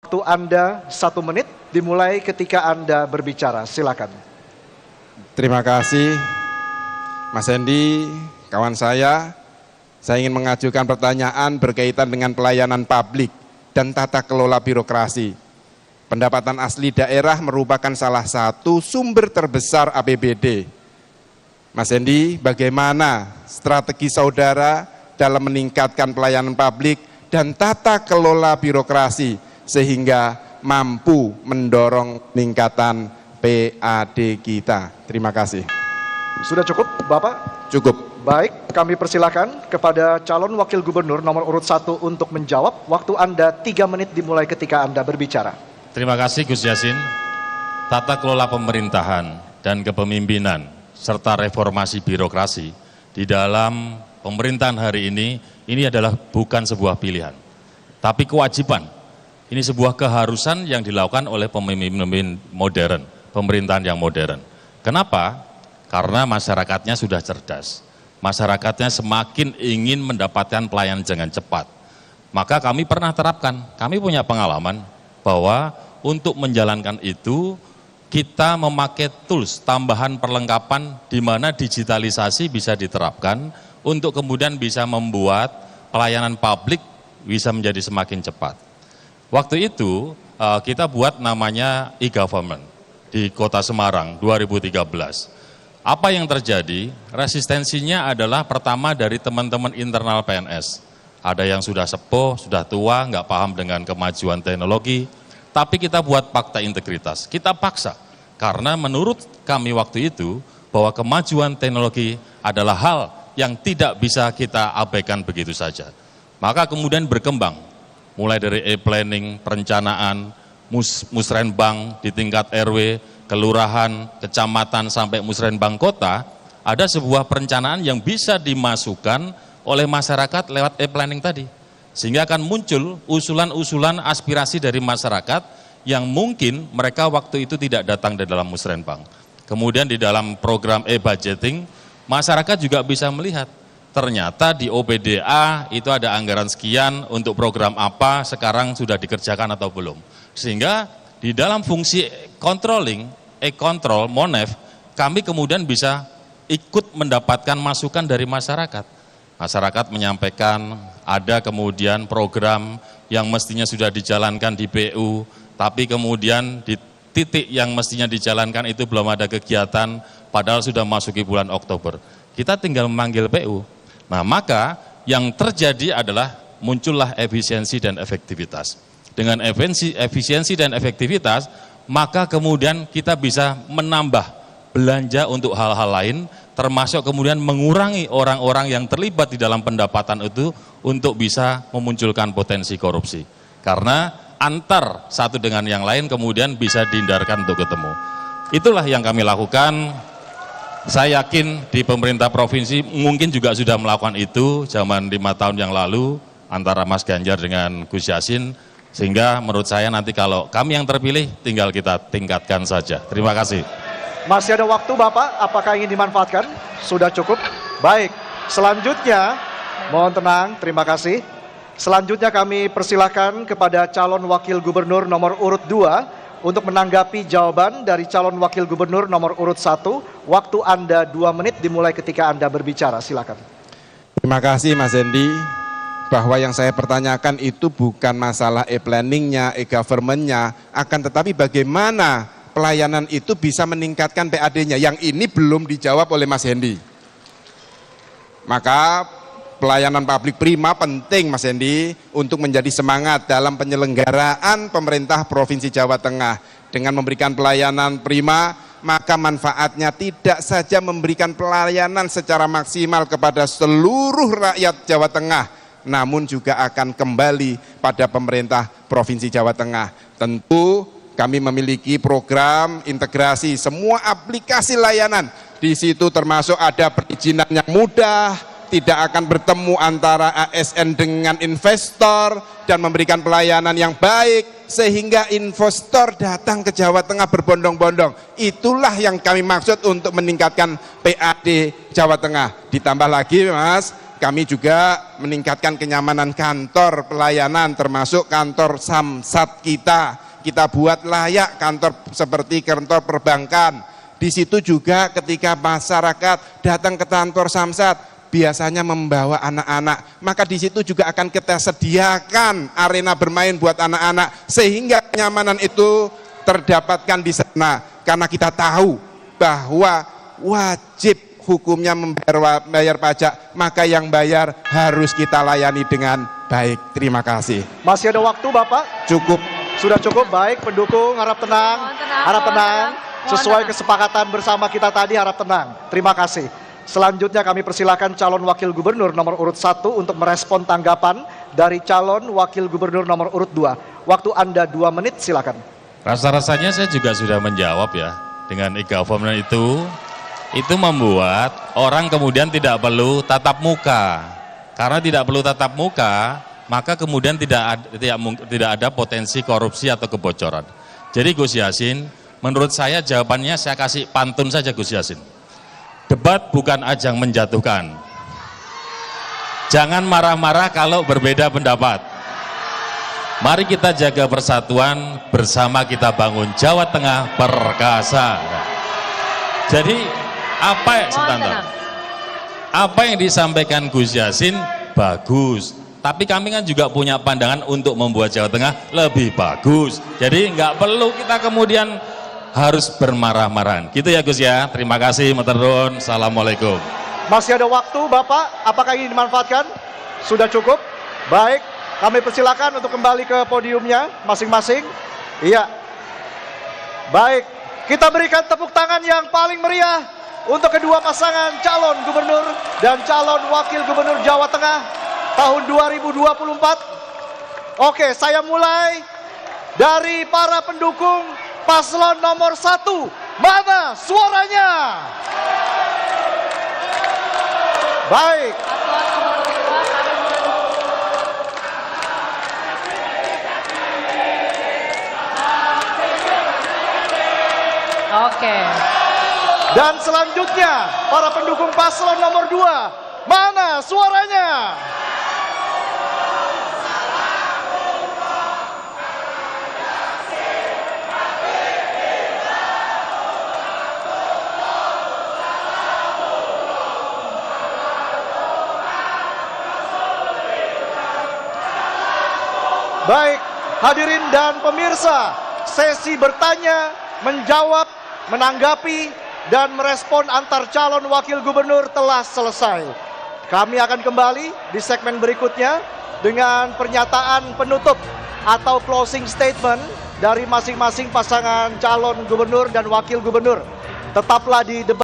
Waktu Anda 1 menit dimulai ketika Anda berbicara. Silakan. Terima kasih Mas Hendy, kawan saya ingin mengajukan pertanyaan berkaitan dengan pelayanan publik dan tata kelola birokrasi. Pendapatan asli daerah merupakan salah satu sumber terbesar APBD. Mas Hendy, bagaimana strategi saudara dalam meningkatkan pelayanan publik dan tata kelola birokrasi sehingga mampu mendorong peningkatan PAD kita? Terima kasih. Sudah cukup, Bapak? Cukup. Baik, kami persilakan kepada calon wakil gubernur nomor urut 1 untuk menjawab. Waktu Anda 3 menit dimulai ketika Anda berbicara. Terima kasih Gus Yassin. Tata kelola pemerintahan dan kepemimpinan serta reformasi birokrasi di dalam pemerintahan hari ini adalah bukan sebuah pilihan, tapi kewajiban. Ini sebuah keharusan yang dilakukan oleh pemimpin modern, pemerintahan yang modern. Kenapa? Karena masyarakatnya sudah cerdas. Masyarakatnya semakin ingin mendapatkan pelayanan dengan cepat. Maka kami pernah terapkan, kami punya pengalaman bahwa untuk menjalankan itu kita memakai tools tambahan perlengkapan di mana digitalisasi bisa diterapkan untuk kemudian bisa membuat pelayanan publik bisa menjadi semakin cepat. Waktu itu kita buat namanya e-government di Kota Semarang 2013. Apa yang terjadi? Resistensinya adalah pertama dari teman-teman internal PNS. Ada yang sudah sepuh, sudah tua, nggak paham dengan kemajuan teknologi, tapi kita buat fakta integritas. Kita paksa, karena menurut kami waktu itu bahwa kemajuan teknologi adalah hal yang tidak bisa kita abaikan begitu saja. Maka kemudian berkembang, mulai dari e-planning, perencanaan, musrenbang di tingkat RW, kelurahan, kecamatan, sampai musrenbang kota, ada sebuah perencanaan yang bisa dimasukkan oleh masyarakat lewat e-planning tadi. Sehingga akan muncul usulan-usulan aspirasi dari masyarakat yang mungkin mereka waktu itu tidak datang di dalam musrenbang. Kemudian di dalam program e-budgeting, masyarakat juga bisa melihat, ternyata di OPDA itu ada anggaran sekian untuk program apa, sekarang sudah dikerjakan atau belum. Sehingga di dalam fungsi controlling, e-control, MONEF, kami kemudian bisa ikut mendapatkan masukan dari masyarakat. Masyarakat menyampaikan ada kemudian program yang mestinya sudah dijalankan di PU, tapi kemudian di titik yang mestinya dijalankan itu belum ada kegiatan, padahal sudah masuki bulan Oktober. Kita tinggal memanggil PU. Nah, maka yang terjadi adalah muncullah efisiensi dan efektivitas. Dengan efisiensi dan efektivitas, maka kemudian kita bisa menambah belanja untuk hal-hal lain, termasuk kemudian mengurangi orang-orang yang terlibat di dalam pendapatan itu untuk bisa memunculkan potensi korupsi. Karena antar satu dengan yang lain kemudian bisa dihindarkan untuk ketemu. Itulah yang kami lakukan. Saya yakin di pemerintah provinsi mungkin juga sudah melakukan itu zaman 5 tahun yang lalu antara Mas Ganjar dengan Gus Yassin. Sehingga menurut saya nanti kalau kami yang terpilih tinggal kita tingkatkan saja. Terima kasih. Masih ada waktu Bapak, apakah ingin dimanfaatkan? Sudah cukup? Baik, selanjutnya mohon tenang, terima kasih. Selanjutnya kami persilakan kepada calon wakil gubernur nomor urut 2 untuk menanggapi jawaban dari calon wakil gubernur nomor urut 1. Waktu Anda 2 menit dimulai ketika Anda berbicara, silakan. Terima kasih Mas Hendy. Bahwa yang saya pertanyakan itu bukan masalah e-planningnya, e-governmentnya, akan tetapi bagaimana pelayanan itu bisa meningkatkan PAD-nya. Yang ini belum dijawab oleh Mas Hendy. Maka pelayanan publik prima penting Mas Hendy untuk menjadi semangat dalam penyelenggaraan pemerintah Provinsi Jawa Tengah. Dengan memberikan pelayanan prima, maka manfaatnya tidak saja memberikan pelayanan secara maksimal kepada seluruh rakyat Jawa Tengah, namun juga akan kembali pada pemerintah Provinsi Jawa Tengah. Tentu kami memiliki program integrasi semua aplikasi layanan. Di situ termasuk ada perizinan yang mudah, tidak akan bertemu antara ASN dengan investor, dan memberikan pelayanan yang baik sehingga investor datang ke Jawa Tengah berbondong-bondong. Itulah yang kami maksud untuk meningkatkan PAD Jawa Tengah. Ditambah lagi Mas, kami juga meningkatkan kenyamanan kantor pelayanan termasuk kantor Samsat kita. Kita buat layak kantor seperti kantor perbankan. Di situ juga ketika masyarakat datang ke kantor Samsat biasanya membawa anak-anak, maka di situ juga akan kita sediakan arena bermain buat anak-anak sehingga kenyamanan itu terdapatkan di sana, karena kita tahu bahwa wajib hukumnya membayar pajak, maka yang bayar harus kita layani dengan baik. Terima kasih. Masih ada waktu Bapak? Cukup. Sudah cukup, baik pendukung harap tenang, harap tenang. Sesuai kesepakatan bersama kita tadi, harap tenang. Terima kasih. Selanjutnya kami persilakan calon wakil gubernur nomor urut 1 untuk merespon tanggapan dari calon wakil gubernur nomor urut 2. Waktu Anda 2 menit, silakan. Rasa-rasanya saya juga sudah menjawab ya, dengan e-government itu membuat orang kemudian tidak perlu tatap muka. Karena tidak perlu tatap muka, maka kemudian tidak ada potensi korupsi atau kebocoran. Jadi Gus Yassin, menurut saya jawabannya saya kasih pantun saja Gus Yassin. Debat bukan ajang menjatuhkan. Jangan marah-marah kalau berbeda pendapat. Mari kita jaga persatuan, bersama kita bangun Jawa Tengah perkasa. Jadi apa yang disampaikan Gus Yassin bagus, tapi kami kan juga punya pandangan untuk membuat Jawa Tengah lebih bagus. Jadi nggak perlu kita kemudian harus bermarah-marahan. Gitu ya Gus ya. Terima kasih, matur nuwun. Assalamualaikum. Masih ada waktu Bapak, apakah ini dimanfaatkan? Sudah cukup? Baik, kami persilakan untuk kembali ke podiumnya masing-masing. Iya. Baik, kita berikan tepuk tangan yang paling meriah untuk kedua pasangan calon gubernur dan calon wakil gubernur Jawa Tengah tahun 2024. Oke, saya mulai dari para pendukung paslon nomor 1. Mana suaranya? Baik. Oke. Dan selanjutnya para pendukung paslon nomor 2. Mana suaranya? Baik, hadirin dan pemirsa, sesi bertanya, menjawab, menanggapi, dan merespon antar calon wakil gubernur telah selesai. Kami akan kembali di segmen berikutnya dengan pernyataan penutup atau closing statement dari masing-masing pasangan calon gubernur dan wakil gubernur. Tetaplah di debat.